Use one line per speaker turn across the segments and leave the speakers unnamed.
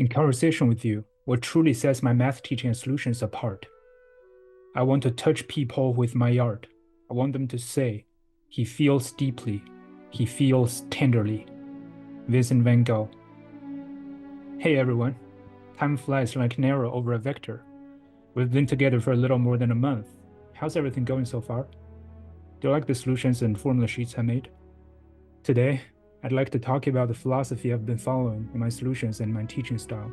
In conversation with you, what truly sets my math teaching and solutions apart. I want to touch people with my art. I want them to say, he feels deeply, he feels tenderly. Vincent van Gogh. Hey everyone, time flies like an arrow over a vector. We've been together for a little more than a month. How's everything going so far? Do you like the solutions and formula sheets I made? Today, I'd like to talk about the philosophy I've been following in my solutions and my teaching style.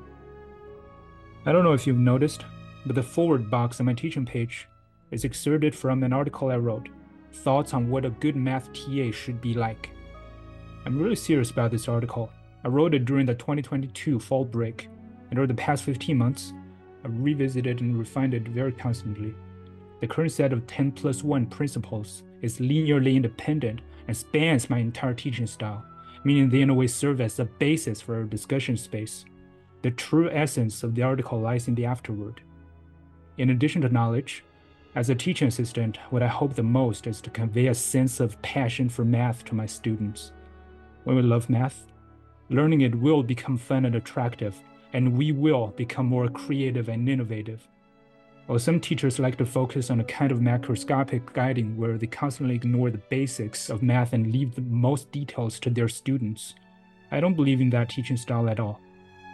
I don't know if you've noticed, but the forward box on my teaching page is excerpted from an article I wrote, Thoughts on What a Good Math TA Should Be Like. I'm really serious about this article. I wrote it during the 2022 fall break, and over the past 15 months, I've revisited and refined it very constantly. The current set of 10+1 principles is linearly independent and spans my entire teaching style, meaning they in a way serve as the basis for our discussion space. The true essence of the article lies in the afterword. In addition to knowledge, as a teaching assistant, what I hope the most is to convey a sense of passion for math to my students. When we love math, learning it will become fun and attractive, and we will become more creative and innovative. While some teachers like to focus on a kind of macroscopic guiding where they constantly ignore the basics of math and leave the most details to their students, I don't believe in that teaching style at all.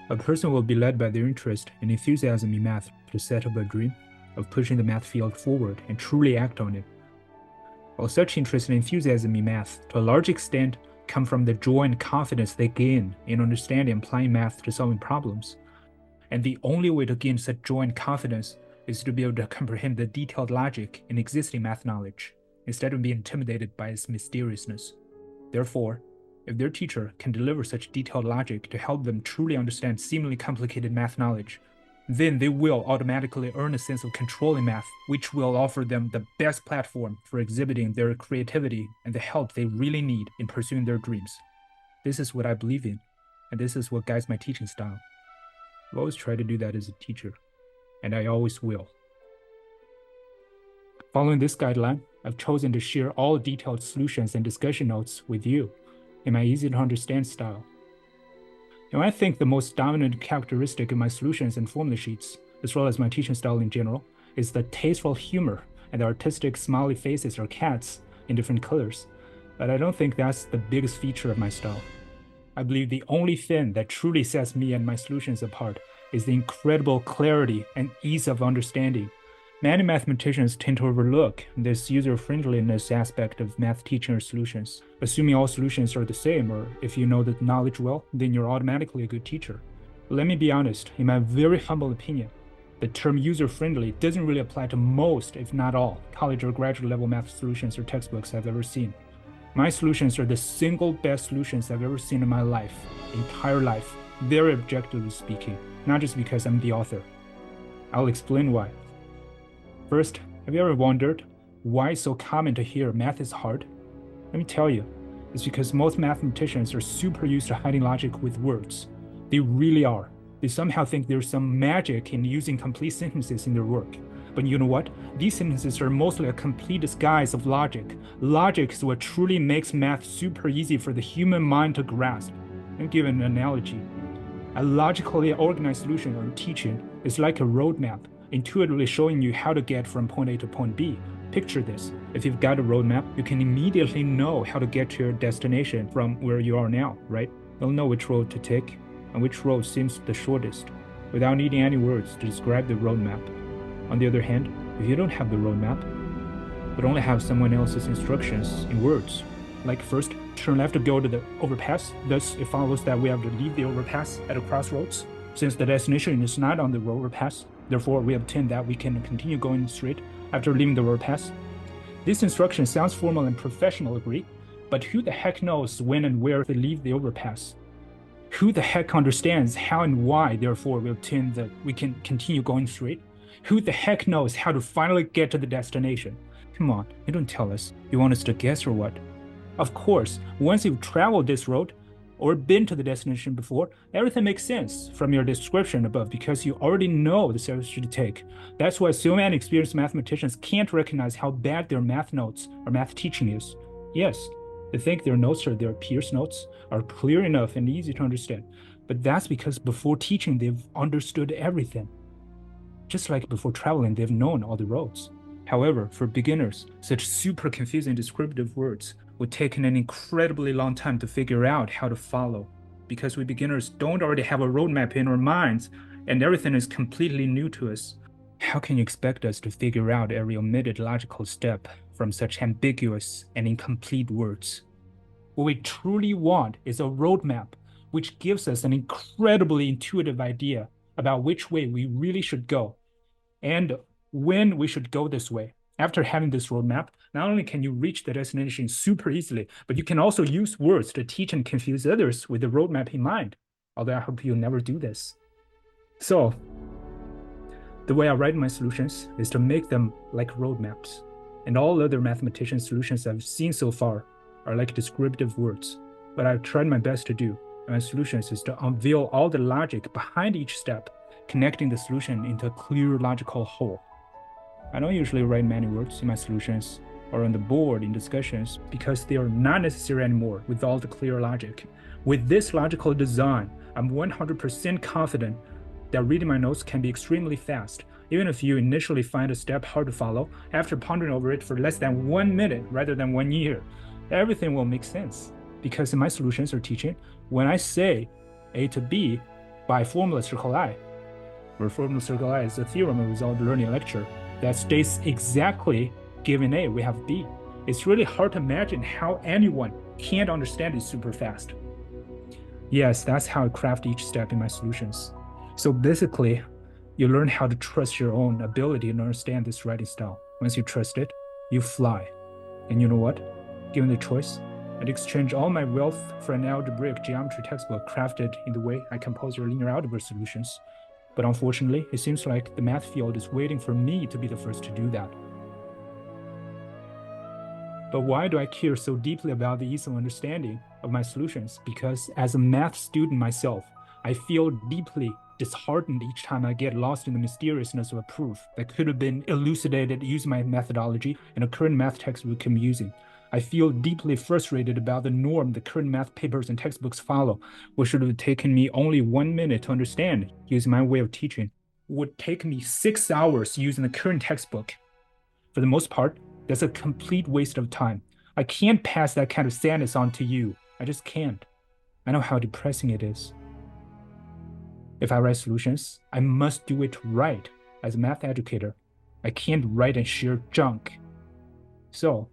A person will be led by their interest and enthusiasm in math to set up a dream of pushing the math field forward and truly act on it. While such interest and enthusiasm in math, to a large extent, come from the joy and confidence they gain in understanding and applying math to solving problems. And the only way to gain such joy and confidence is to be able to comprehend the detailed logic in existing math knowledge, instead of being intimidated by its mysteriousness. Therefore, if their teacher can deliver such detailed logic to help them truly understand seemingly complicated math knowledge, then they will automatically earn a sense of control in math, which will offer them the best platform for exhibiting their creativity and the help they really need in pursuing their dreams. This is what I believe in, and this is what guides my teaching style. I've always tried to do that as a teacher, and I always will. Following this guideline, I've chosen to share all detailed solutions and discussion notes with you in my easy-to-understand style. And I think the most dominant characteristic in my solutions and formula sheets, as well as my teaching style in general, is the tasteful humor and the artistic smiley faces or cats in different colors. But I don't think that's the biggest feature of my style. I believe the only thing that truly sets me and my solutions apart is the incredible clarity and ease of understanding. Many mathematicians tend to overlook this user-friendliness aspect of math teaching or solutions, assuming all solutions are the same, or if you know the knowledge well, then you're automatically a good teacher. But let me be honest, in my very humble opinion, the term user-friendly doesn't really apply to most, if not all, college or graduate level math solutions or textbooks I've ever seen. My solutions are the single best solutions I've ever seen in my life, entire life, very objectively speaking, not just because I'm the author. I'll explain why. First, have you ever wondered why it's so common to hear math is hard? Let me tell you, it's because most mathematicians are super used to hiding logic with words. They really are. They somehow think there's some magic in using complete sentences in their work. But you know what? These sentences are mostly a complete disguise of logic. Logic is what truly makes math super easy for the human mind to grasp. Let me give an analogy. A logically organized solution or teaching is like a roadmap, intuitively showing you how to get from point A to point B. Picture this. If you've got a roadmap, you can immediately know how to get to your destination from where you are now, right? You'll know which road to take and which road seems the shortest, without needing any words to describe the roadmap. On the other hand, if you don't have the roadmap, but only have someone else's instructions in words, like first, turn left to go to the overpass, thus it follows that we have to leave the overpass at a crossroads. Since the destination is not on the overpass, therefore we obtain that we can continue going straight after leaving the overpass. This instruction sounds formal and professional, agree? But who the heck knows when and where to leave the overpass? Who the heck understands how and why, therefore, we obtain that we can continue going straight? Who the heck knows how to finally get to the destination? Come on, you don't tell us. You want us to guess or what? Of course, once you've traveled this road, or been to the destination before, everything makes sense from your description above because you already know the service to take. That's why so many experienced mathematicians can't recognize how bad their math notes or math teaching is. Yes, they think their notes or their peers' notes are clear enough and easy to understand, But that's because before teaching, they've understood everything. Just like before traveling, they've known all the roads. However, for beginners, such super confusing descriptive words would take an incredibly long time to figure out how to follow, because we beginners don't already have a roadmap in our minds, and everything is completely new to us. How can you expect us to figure out every omitted logical step from such ambiguous and incomplete words? What we truly want is a roadmap which gives us an incredibly intuitive idea about which way we really should go and when we should go this way. After having this roadmap, not only can you reach the destination super easily, but you can also use words to teach and confuse others with the roadmap in mind. Although I hope you never do this. So, the way I write my solutions is to make them like roadmaps. And all other mathematician solutions I've seen so far are like descriptive words. What I've tried my best to do in my solutions is to unveil all the logic behind each step, connecting the solution into a clear logical whole. I don't usually write many words in my solutions or on the board in discussions because they are not necessary anymore with all the clear logic. With this logical design, I'm 100% confident that reading my notes can be extremely fast. Even if you initially find a step hard to follow, after pondering over it for less than 1 minute rather than 1 year, everything will make sense. Because in my solutions or teaching, when I say A to B by formula circle I, where formula circle I is a theorem of result learning lecture that states exactly given A, we have B. It's really hard to imagine how anyone can't understand it super fast. Yes, that's how I craft each step in my solutions. So basically, you learn how to trust your own ability to understand this writing style. Once you trust it, you fly. And you know what? Given the choice, I'd exchange all my wealth for an algebraic geometry textbook crafted in the way I compose your linear algebra solutions. But unfortunately, it seems like the math field is waiting for me to be the first to do that. But why do I care so deeply about the ease of understanding of my solutions? Because as a math student myself, I feel deeply disheartened each time I get lost in the mysteriousness of a proof that could have been elucidated using my methodology and a current math textbook I'm using. I feel deeply frustrated about the norm the current math papers and textbooks follow, which should have taken me only 1 minute to understand using my way of teaching, would take me 6 hours using the current textbook. For the most part, that's a complete waste of time. I can't pass that kind of sadness on to you. I just can't. I know how depressing it is. If I write solutions, I must do it right. As a math educator, I can't write and share junk. So,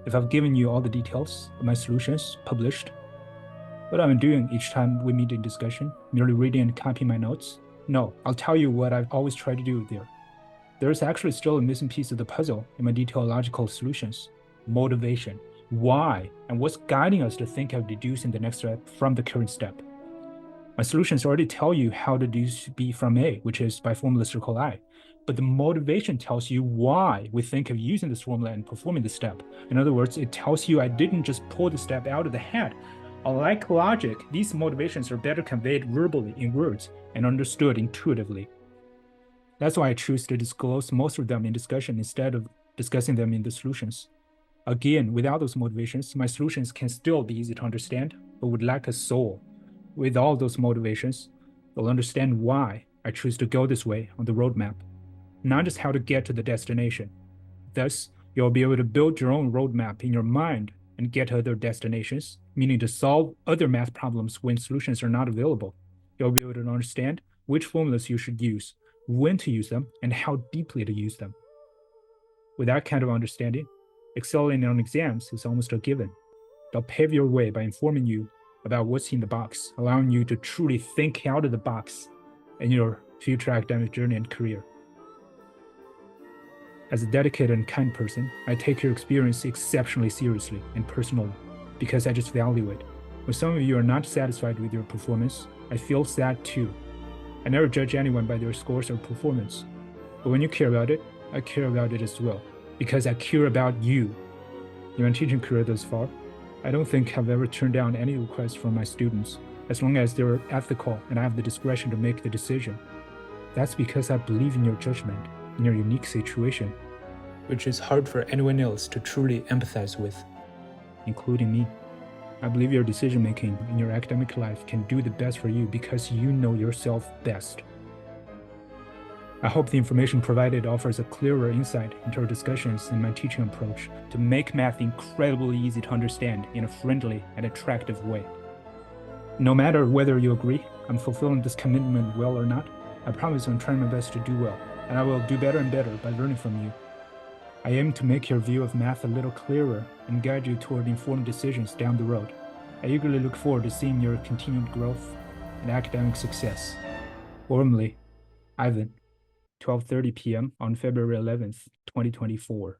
if I've given you all the details of my solutions published, what I'm doing each time we meet in discussion, merely reading and copying my notes? No, I'll tell you what I've always tried to do there. There's actually still a missing piece of the puzzle in my detailed logical solutions: motivation. Why and what's guiding us to think of deducing the next step from the current step? My solutions already tell you how to deduce B from A, which is by formula circle I. But the motivation tells you why we think of using this formula and performing the step. In other words, it tells you I didn't just pull the step out of the hat. Unlike logic, these motivations are better conveyed verbally in words and understood intuitively. That's why I choose to disclose most of them in discussion instead of discussing them in the solutions. Again, without those motivations, my solutions can still be easy to understand, but would lack a soul. With all those motivations, you'll understand why I choose to go this way on the roadmap, not just how to get to the destination. Thus, you'll be able to build your own roadmap in your mind and get to other destinations, meaning to solve other math problems when solutions are not available. You'll be able to understand which formulas you should use, when to use them, and how deeply to use them. With that kind of understanding, excelling on exams is almost a given. They'll pave your way by informing you about what's in the box, allowing you to truly think out of the box in your future academic journey and career. As a dedicated and kind person, I take your experience exceptionally seriously and personally because I just value it. When some of you are not satisfied with your performance, I feel sad too. I never judge anyone by their scores or performance. But when you care about it, I care about it as well, because I care about you. In my teaching career thus far, I don't think I've ever turned down any requests from my students, as long as they're ethical and I have the discretion to make the decision. That's because I believe in your judgment, in your unique situation, which is hard for anyone else to truly empathize with, including me. I believe your decision-making in your academic life can do the best for you because you know yourself best. I hope the information provided offers a clearer insight into our discussions and my teaching approach to make math incredibly easy to understand in a friendly and attractive way. No matter whether you agree I'm fulfilling this commitment well or not, I promise I'm trying my best to do well, and I will do better and better by learning from you. I aim to make your view of math a little clearer and guide you toward informed decisions down the road. I eagerly look forward to seeing your continued growth and academic success. Warmly, Ivan, 12:30 p.m. on February 11th, 2024.